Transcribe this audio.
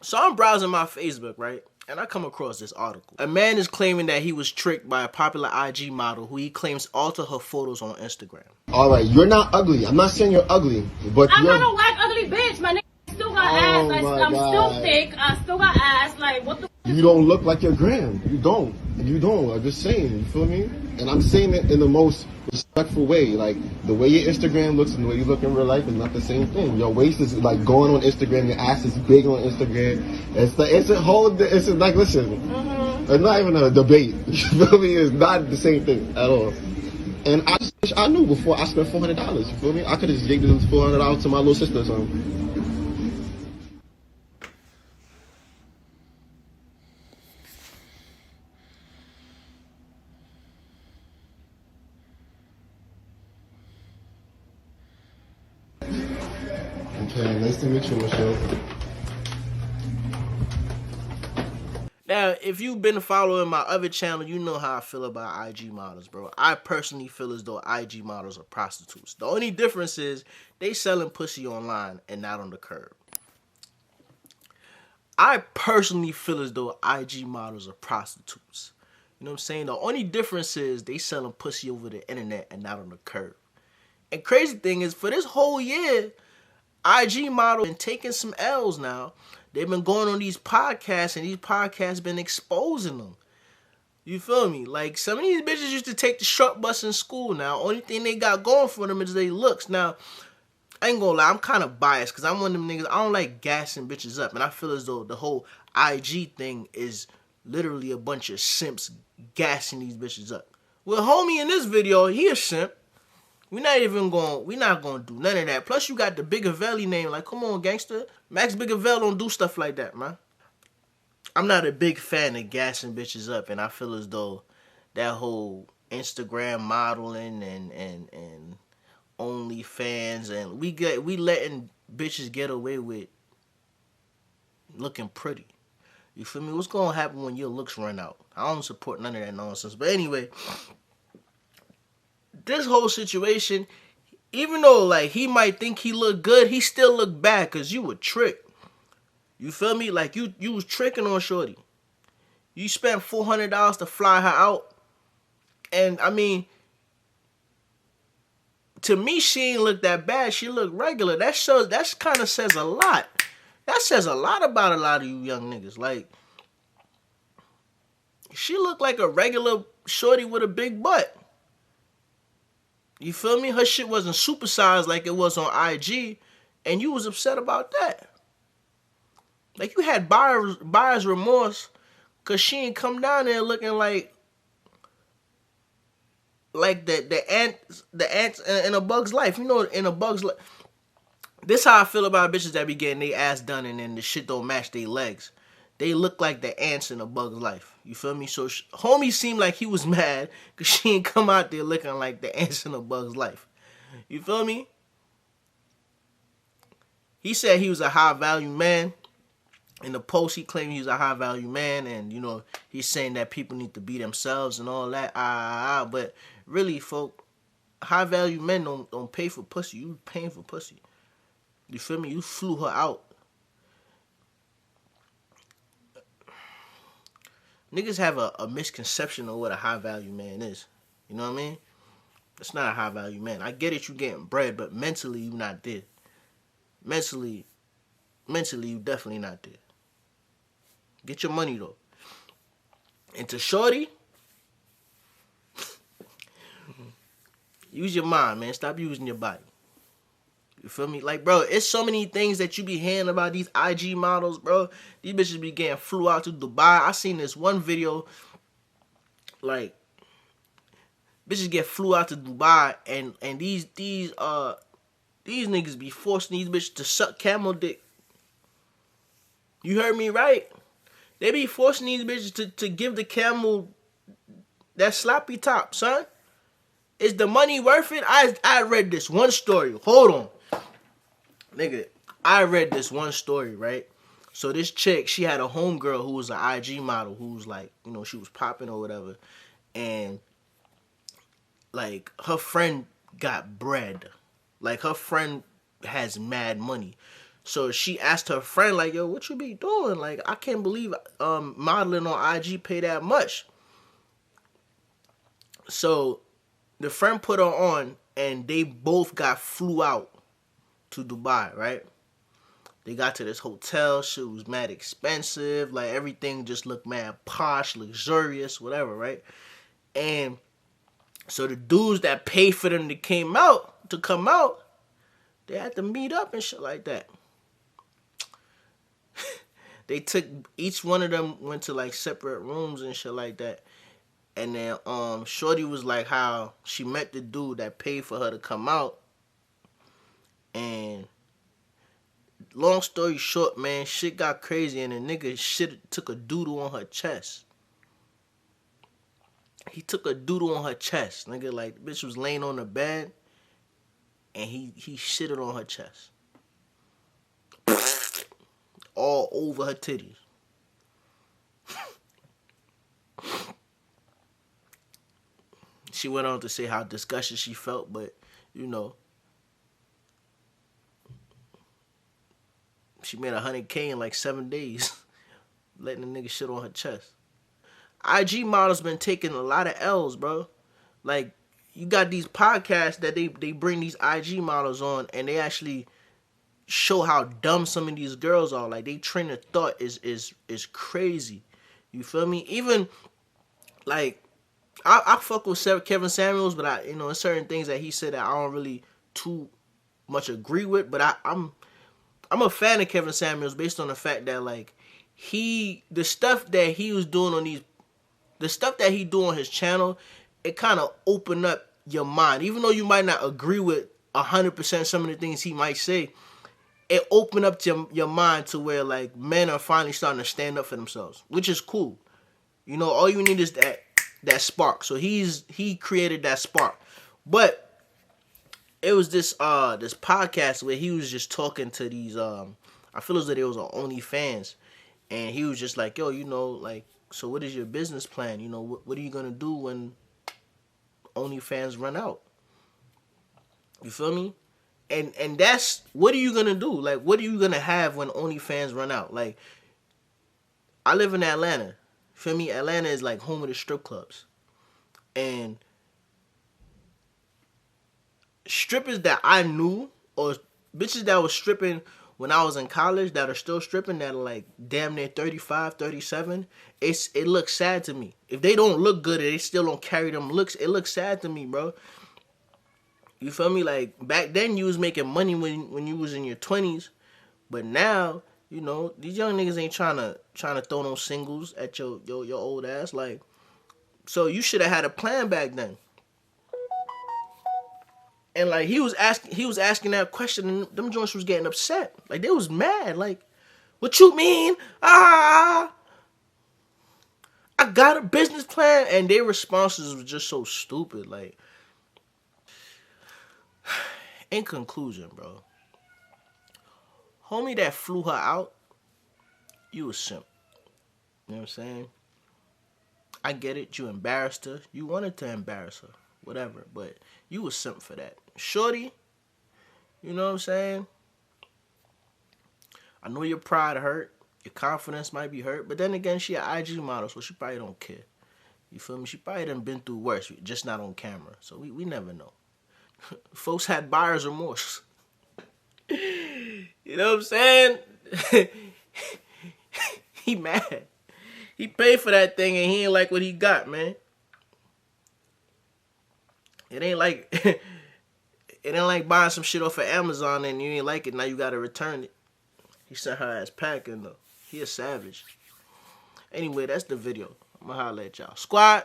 So I'm browsing my Facebook, right? And I come across this article. A man is claiming that he was tricked by a popular IG model who he claims altered her photos on Instagram. All right, you're not ugly. I'm not saying you're ugly, but I'm you're... not a whack ugly bitch. My nigga still got ass. I'm still thick. I still got ass. Like, what the... You don't look like your gram. You don't. You don't. I'm just saying. You feel me? And I'm saying it in the most respectful way. Like, the way your Instagram looks and the way you look in real life is not the same thing. Your waist is like going on Instagram. Your ass is big on Instagram. It's a whole... It's like, listen. It's not even a debate. You feel me? It's not the same thing at all. And I knew before I spent $400. You feel me? I could have just gave this $400 to my little sister or something. Okay, nice to meet you, Michelle. Now, if you've been following my other channel, you know how I feel about IG models, bro. I personally feel as though IG models are prostitutes. The only difference is they selling pussy online and not on the curb. I personally feel as though IG models are prostitutes. You know what I'm saying? The only difference is they selling pussy over the internet and not on the curb. And crazy thing is, for this whole year, IG models been taking some L's now. They've been going on these podcasts, and these podcasts been exposing them. You feel me? Like, some of these bitches used to take the short bus in school now. Only thing they got going for them is their looks. Now, I ain't gonna lie, I'm kind of biased because I'm one of them niggas, I don't like gassing bitches up. And I feel as though the whole IG thing is literally a bunch of simps gassing these bitches up. Well, homie in this video, he a simp. We're not gonna do none of that. Plus, you got the Bigavelli name. Like, come on, gangster. Max Bigavelli don't do stuff like that, man. I'm not a big fan of gassing bitches up, and I feel as though that whole Instagram modeling and OnlyFans, and we letting bitches get away with looking pretty. You feel me? What's gonna happen when your looks run out? I don't support none of that nonsense. But anyway, this whole situation, even though like he might think he look good, he still look bad because you were tricked. You feel me? Like you was tricking on shorty. You spent $400 to fly her out. And I mean, to me, she ain't look that bad. She looked regular. That kind of says a lot. That says a lot about a lot of you young niggas. Like, she looked like a regular shorty with a big butt. You feel me? Her shit wasn't supersized like it was on IG, and you was upset about that. Like, you had buyer's remorse because she ain't come down there looking like the ants in A Bug's Life. You know, in A Bug's Life. This how I feel about bitches that be getting their ass done and then the shit don't match their legs. They look like the ants in A Bug's Life. You feel me? So homie seemed like he was mad because she ain't come out there looking like the ants in A Bug's Life. You feel me? He said he was a high value man. In the post, he claimed he was a high value man, and you know, he's saying that people need to be themselves and all that. But really, folk, high value men don't pay for pussy. You paying for pussy. You feel me? You flew her out. Niggas have a misconception of what a high value man is. You know what I mean? It's not a high value man. I get it, you getting bread, but mentally you not there. Mentally you definitely not there. Get your money though. And to shorty, use your mind, man. Stop using your body. You feel me? Like, bro, it's so many things that you be hearing about these IG models, bro. These bitches be getting flew out to Dubai. I seen this one video, like, bitches get flew out to Dubai, and these niggas be forcing these bitches to suck camel dick. You heard me right? They be forcing these bitches to give the camel that sloppy top, son. Is the money worth it? I read this one story. Hold on. Nigga, I read this one story, right? So this chick, she had a homegirl who was an IG model who was like, you know, she was popping or whatever. And, like, her friend got bread. Like, her friend has mad money. So she asked her friend, like, yo, what you be doing? Like, I can't believe modeling on IG pay that much. So the friend put her on, and they both flew out to Dubai, right? They got to this hotel. Shit was mad expensive. Like, everything just looked mad posh, luxurious, whatever, right? And so the dudes that paid for them to come out, they had to meet up and shit like that. They took, each one of them went to like separate rooms and shit like that. And then Shorty was like how she met the dude that paid for her to come out. And long story short, man, shit got crazy, and the nigga shit took a doodle on her chest. He took a doodle on her chest. Nigga, like, the bitch was laying on the bed, and he shitted on her chest. All over her titties. She went on to say how disgusted she felt, but, you know, she made $100K in like 7 days, letting the nigga shit on her chest. IG models been taking a lot of L's, bro. Like, you got these podcasts that they bring these IG models on, and they actually show how dumb some of these girls are. Like, they train of thought is crazy. You feel me? Even like, I fuck with Kevin Samuels, but there's certain things that he said that I don't really too much agree with. But I'm a fan of Kevin Samuels based on the fact that, like, the stuff that he was doing on the stuff that he do on his channel, it kind of opened up your mind. Even though you might not agree with 100% some of the things he might say, it opened up your mind to where, like, men are finally starting to stand up for themselves, which is cool. You know, all you need is that spark. So he created that spark. But it was this podcast where he was just talking to these I feel as though there was on OnlyFans, and he was just like, yo, you know, like, so what is your business plan? You know, what are you gonna do when OnlyFans run out? You feel me? And that's, what are you gonna do? Like, what are you gonna have when OnlyFans run out? Like, I live in Atlanta. Feel me? Atlanta is like home of the strip clubs. And strippers that I knew, or bitches that was stripping when I was in college, that are still stripping, that are like damn near 35, 37, it looks sad to me. If they don't look good and they still don't carry them looks, it looks sad to me, bro. You feel me? Like, back then you was making money when you was in your 20s, but now, you know, these young niggas ain't trying to throw no singles at your old ass. Like, so you should have had a plan back then. And like, he was asking that question, and them joints was getting upset. Like, they was mad. Like, what you mean? I got a business plan. And their responses was just so stupid. Like, in conclusion, bro, homie that flew her out, you a simp. You know what I'm saying? I get it. You embarrassed her. You wanted to embarrass her. Whatever. But you was simp for that. Shorty, you know what I'm saying? I know your pride hurt. Your confidence might be hurt. But then again, she an IG model, so she probably don't care. You feel me? She probably done been through worse, just not on camera. So we never know. Folks had buyer's remorse. You know what I'm saying? He mad. He paid for that thing and he ain't like what he got, man. It ain't like buying some shit off of Amazon and you ain't like it, now you gotta return it. He sent her ass packing though. He a savage. Anyway, that's the video. I'm gonna holler at y'all. Squad.